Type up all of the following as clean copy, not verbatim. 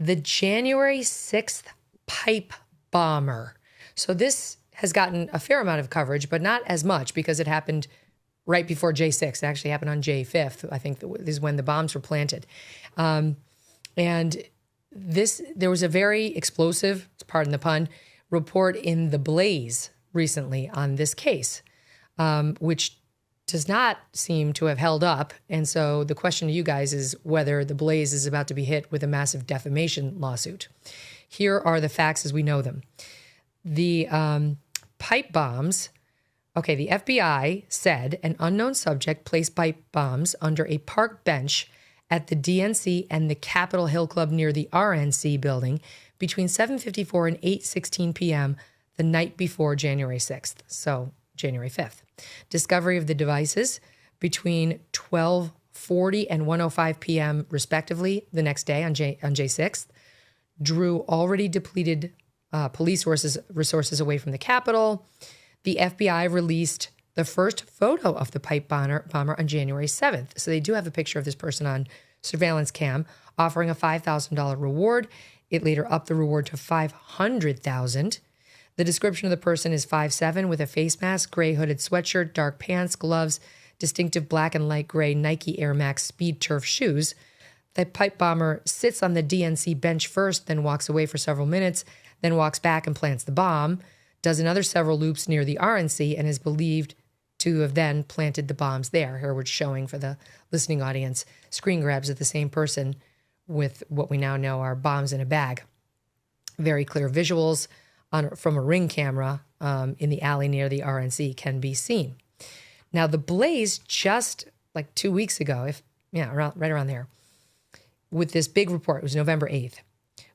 the January 6th pipe bomber. So this has gotten a fair amount of coverage, but not as much because it happened right before J6. It actually happened on J5th. I think this is when the bombs were planted. And there was a very explosive, pardon the pun, report in The Blaze recently on this case, which does not seem to have held up. And so the question to you guys is whether The Blaze is about to be hit with a massive defamation lawsuit. Here are the facts as we know them. The pipe bombs, okay, the FBI said an unknown subject placed pipe bombs under a park bench at the DNC and the Capitol Hill Club near the RNC building between 7:54 and 8:16 p.m. the night before January 6th, so January 5th. Discovery of the devices between 12:40 and 1:05 p.m. respectively the next day on J6th drew already depleted police resources away from the Capitol. The FBI released the first photo of the pipe bomber on January 7th. So they do have a picture of this person on surveillance cam, offering a $5,000 reward. It later upped the reward to $500,000. The description of the person is 5'7" with a face mask, gray hooded sweatshirt, dark pants, gloves, distinctive black and light gray Nike Air Max Speed Turf shoes. The pipe bomber sits on the DNC bench first, then walks away for several minutes, then walks back and plants the bomb, does another several loops near the RNC, and is believed to have then planted the bombs there. Here we're showing for the listening audience screen grabs of the same person with what we now know are bombs in a bag. Very clear visuals from a Ring camera in the alley near the RNC can be seen. Now, The Blaze just like 2 weeks ago, right around there, with this big report, it was November 8th,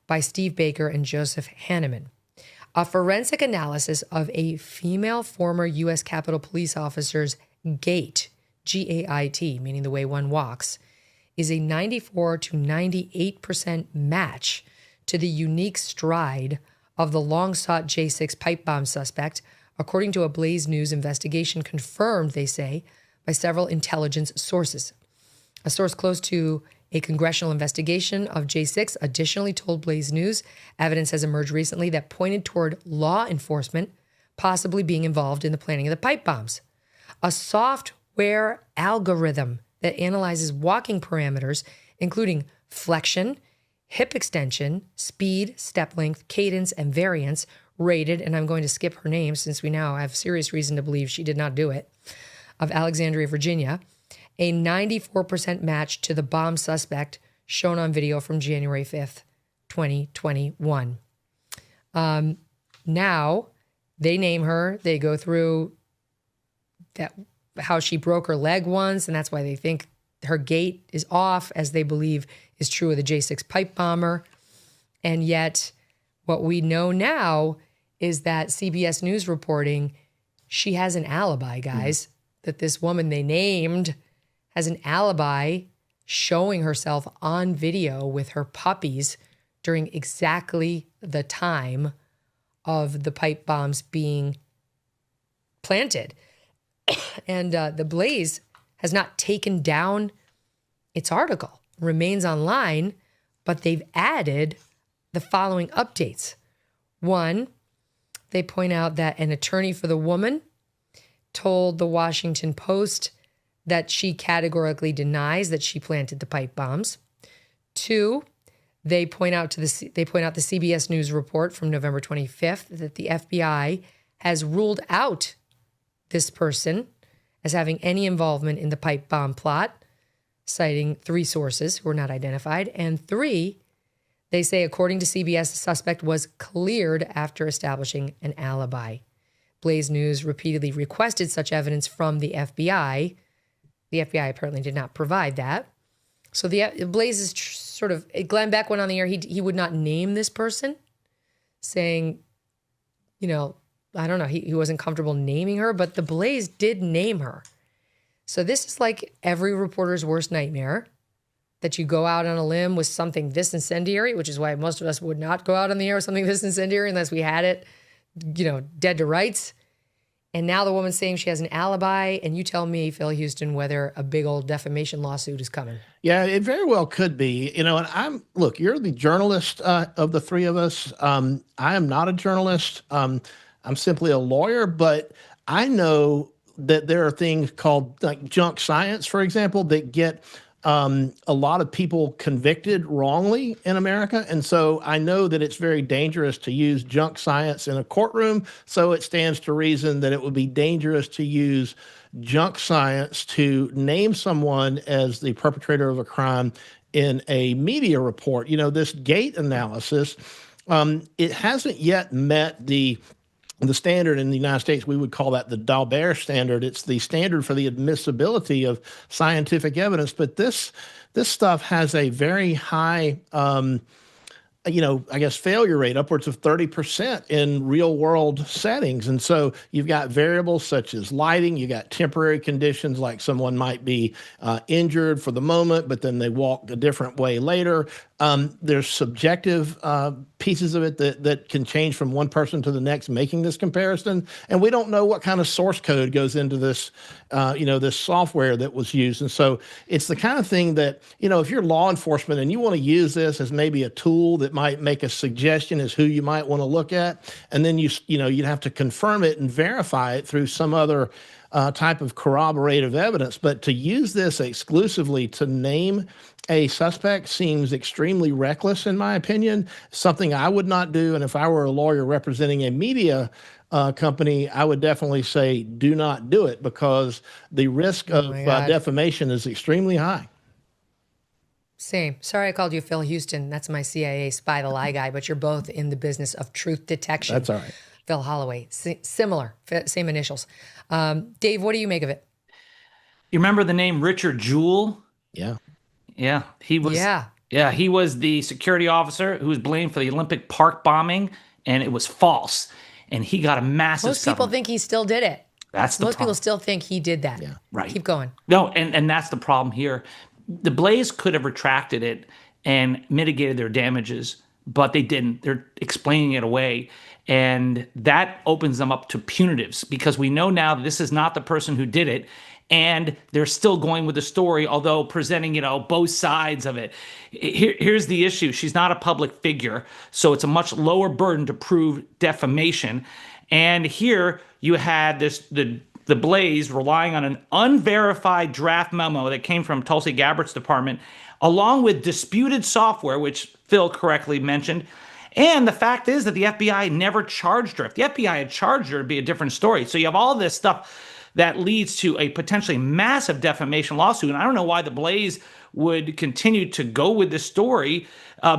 by Steve Baker and Joseph Hanneman. A forensic analysis of a female former U.S. Capitol Police officer's gait, G-A-I-T, meaning the way one walks, is a 94 to 98% match to the unique stride of the long-sought J6 pipe bomb suspect, according to a Blaze News investigation confirmed, they say, by several intelligence sources. A source close to a congressional investigation of J6 additionally told Blaze News evidence has emerged recently that pointed toward law enforcement possibly being involved in the planning of the pipe bombs. A software algorithm that analyzes walking parameters, including flexion, hip extension, speed, step length, cadence, and variance, rated, and I'm going to skip her name since we now have serious reason to believe she did not do it, of Alexandria, Virginia, a 94% match to the bomb suspect shown on video from January 5th, 2021. Now, they name her. They go through that how she broke her leg once, and that's why they think her gait is off, as they believe is true of the J6 pipe bomber. And yet, what we know now is that CBS News reporting, she has an alibi, guys, that this woman they named has an alibi showing herself on video with her puppies during exactly the time of the pipe bombs being planted. And the Blaze has not taken down its article, remains online, but they've added the following updates. One, they point out that an attorney for the woman told the Washington Post that she categorically denies that she planted the pipe bombs. Two, they point out the CBS News report from November 25th that the FBI has ruled out this person as having any involvement in the pipe bomb plot, citing 3 sources who were not identified. And 3, they say, according to CBS, the suspect was cleared after establishing an alibi. Blaze News repeatedly requested such evidence from the FBI. The FBI apparently did not provide that. So the Blaze is sort of, Glenn Beck went on the air. He would not name this person, saying, I don't know, he wasn't comfortable naming her, but the Blaze did name her. So this is like every reporter's worst nightmare, that you go out on a limb with something this incendiary, which is why most of us would not go out on the air with something this incendiary unless we had it, dead to rights. And now the woman's saying she has an alibi. And you tell me, Phil Houston, whether a big old defamation lawsuit is coming. Yeah, it very well could be. And look, you're the journalist of the three of us. I am not a journalist. I'm simply a lawyer, but I know that there are things called like junk science, for example, that get a lot of people convicted wrongly in America. And so I know that it's very dangerous to use junk science in a courtroom. So it stands to reason that it would be dangerous to use junk science to name someone as the perpetrator of a crime in a media report. This gate analysis, it hasn't yet met the standard in the United States. We would call that the Dalbert standard. It's the standard for the admissibility of scientific evidence. But this stuff has a very high, I guess, failure rate, upwards of 30% in real world settings. And so you've got variables such as lighting, you got temporary conditions like someone might be injured for the moment, but then they walk a different way later. There's subjective pieces of it that can change from one person to the next, making this comparison. And we don't know what kind of source code goes into this, this software that was used. And so it's the kind of thing that, if you're law enforcement and you want to use this as maybe a tool that might make a suggestion as who you might want to look at, and then you'd have to confirm it and verify it through some other type of corroborative evidence. But to use this exclusively to name a suspect seems extremely reckless, in my opinion, something I would not do. And if I were a lawyer representing a media company, I would definitely say do not do it, because the risk of defamation is extremely high. Same. Sorry I called you Phil Houston. That's my CIA spy the lie guy, but you're both in the business of truth detection. That's all right. Phil Holloway, similar, same initials. Dave, what do you make of it? You remember the name Richard Jewell? Yeah. Yeah, he was. Yeah, he was the security officer who was blamed for the Olympic Park bombing, and it was false. And he got a massive Most people think he still did it. That's the Most problem. people still think he did that. Yeah. Right. Keep going. No, and that's the problem here. The Blaze could have retracted it and mitigated their damages, but they didn't. They're explaining it away. And that opens them up to punitives, because we know now that this is not the person who did it. And they're still going with the story, although presenting, both sides of it. Here's the issue. She's not a public figure, so it's a much lower burden to prove defamation. And here you had the Blaze relying on an unverified draft memo that came from Tulsi Gabbard's department, along with disputed software, which Phil correctly mentioned. And the fact is that the FBI never charged her. If the FBI had charged her, it'd be a different story. So you have all this stuff that leads to a potentially massive defamation lawsuit. And I don't know why the Blaze would continue to go with this story,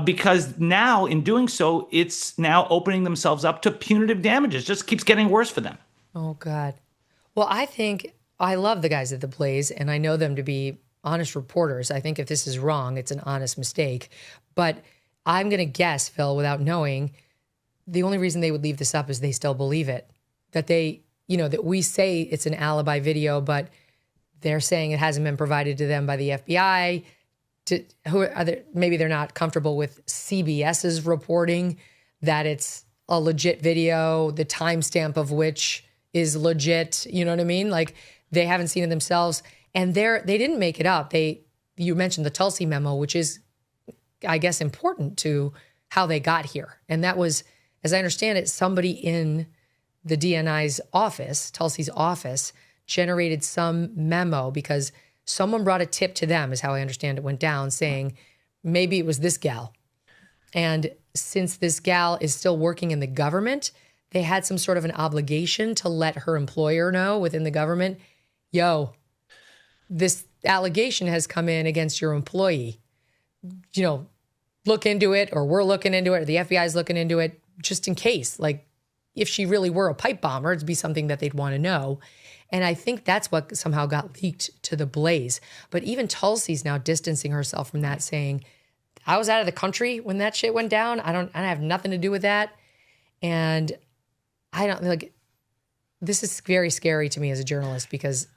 because now in doing so, it's now opening themselves up to punitive damages. Just keeps getting worse for them. Oh, God. Well, I love the guys at the Blaze, and I know them to be honest reporters. I think if this is wrong, it's an honest mistake. But I'm going to guess, Phil, without knowing, the only reason they would leave this up is they still believe it. That that we say it's an alibi video, but they're saying it hasn't been provided to them by the FBI. Maybe they're not comfortable with CBS's reporting that it's a legit video, the timestamp of which is legit. You know what I mean? Like, they haven't seen it themselves, and they didn't make it up. You mentioned the Tulsi memo, which is, I guess, important to how they got here, and that was, as I understand it, somebody in the DNI's office, Tulsi's office, generated some memo because someone brought a tip to them, is how I understand it went down, saying maybe it was this gal. And since this gal is still working in the government, they had some sort of an obligation to let her employer know within the government, this allegation has come in against your employee. Look into it, or we're looking into it, or the FBI's looking into it, just in case. Like, if she really were a pipe bomber, it'd be something that they'd want to know. And I think that's what somehow got leaked to the Blaze. But even Tulsi's now distancing herself from that, saying, I was out of the country when that shit went down. I have nothing to do with that. And this is very scary to me as a journalist, because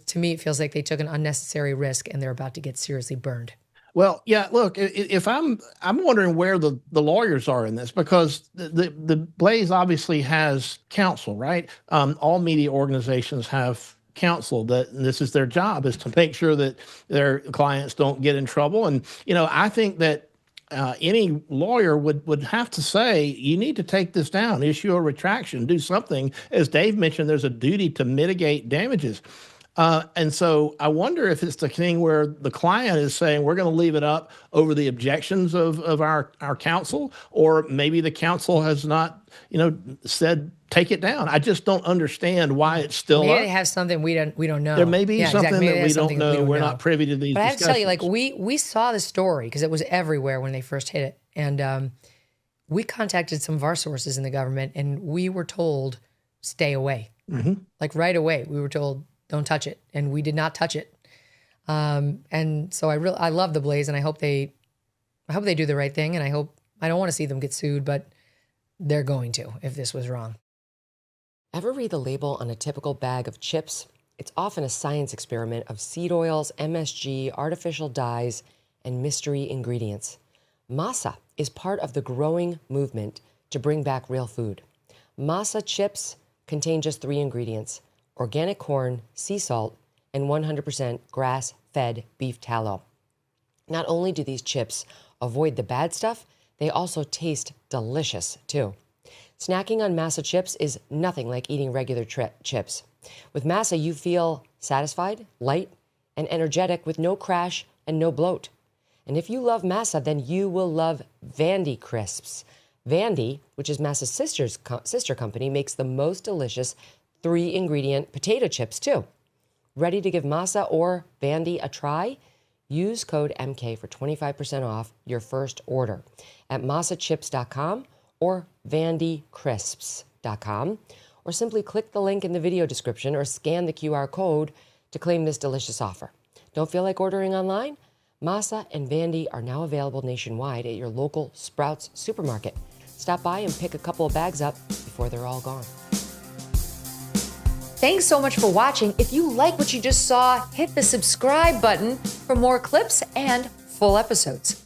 to me, it feels like they took an unnecessary risk and they're about to get seriously burned. Well, yeah, look, if I'm wondering where the lawyers are in this, because the Blaze obviously has counsel, right? All media organizations have counsel that and this is their job, is to make sure that their clients don't get in trouble. And, I think that any lawyer would have to say, you need to take this down, issue a retraction, do something. As Dave mentioned, there's a duty to mitigate damages. And so I wonder if it's the thing where the client is saying, we're going to leave it up over the objections of our counsel, or maybe the counsel has not, said, take it down. I just don't understand why it's still Maybe up. they have something we don't know. There may be something exactly. that we don't know. We're not privy to these But I have to tell you, discussions. we saw the story because it was everywhere when they first hit it. And we contacted some of our sources in the government, and we were told, stay away. Like right away, we were told, don't touch it. And we did not touch it. And so I love the Blaze, and I hope they do the right thing. And I don't want to see them get sued, but they're going to if this was wrong. Ever read the label on a typical bag of chips? It's often a science experiment of seed oils, MSG, artificial dyes, and mystery ingredients. Masa is part of the growing movement to bring back real food. Masa chips contain just 3 ingredients: organic corn, sea salt, and 100% grass-fed beef tallow. Not only do these chips avoid the bad stuff, they also taste delicious too. Snacking on Masa chips is nothing like eating regular chips. With Masa, you feel satisfied, light, and energetic with no crash and no bloat. And if you love Masa, then you will love Vandy Crisps. Vandy, which is Masa's sister company, makes the most delicious 3-ingredient potato chips too. Ready to give Masa or Vandy a try? Use code MK for 25% off your first order at masachips.com or vandycrisps.com, or simply click the link in the video description or scan the QR code to claim this delicious offer. Don't feel like ordering online? Masa and Vandy are now available nationwide at your local Sprouts supermarket. Stop by and pick a couple of bags up before they're all gone. Thanks so much for watching. If you like what you just saw, hit the subscribe button for more clips and full episodes.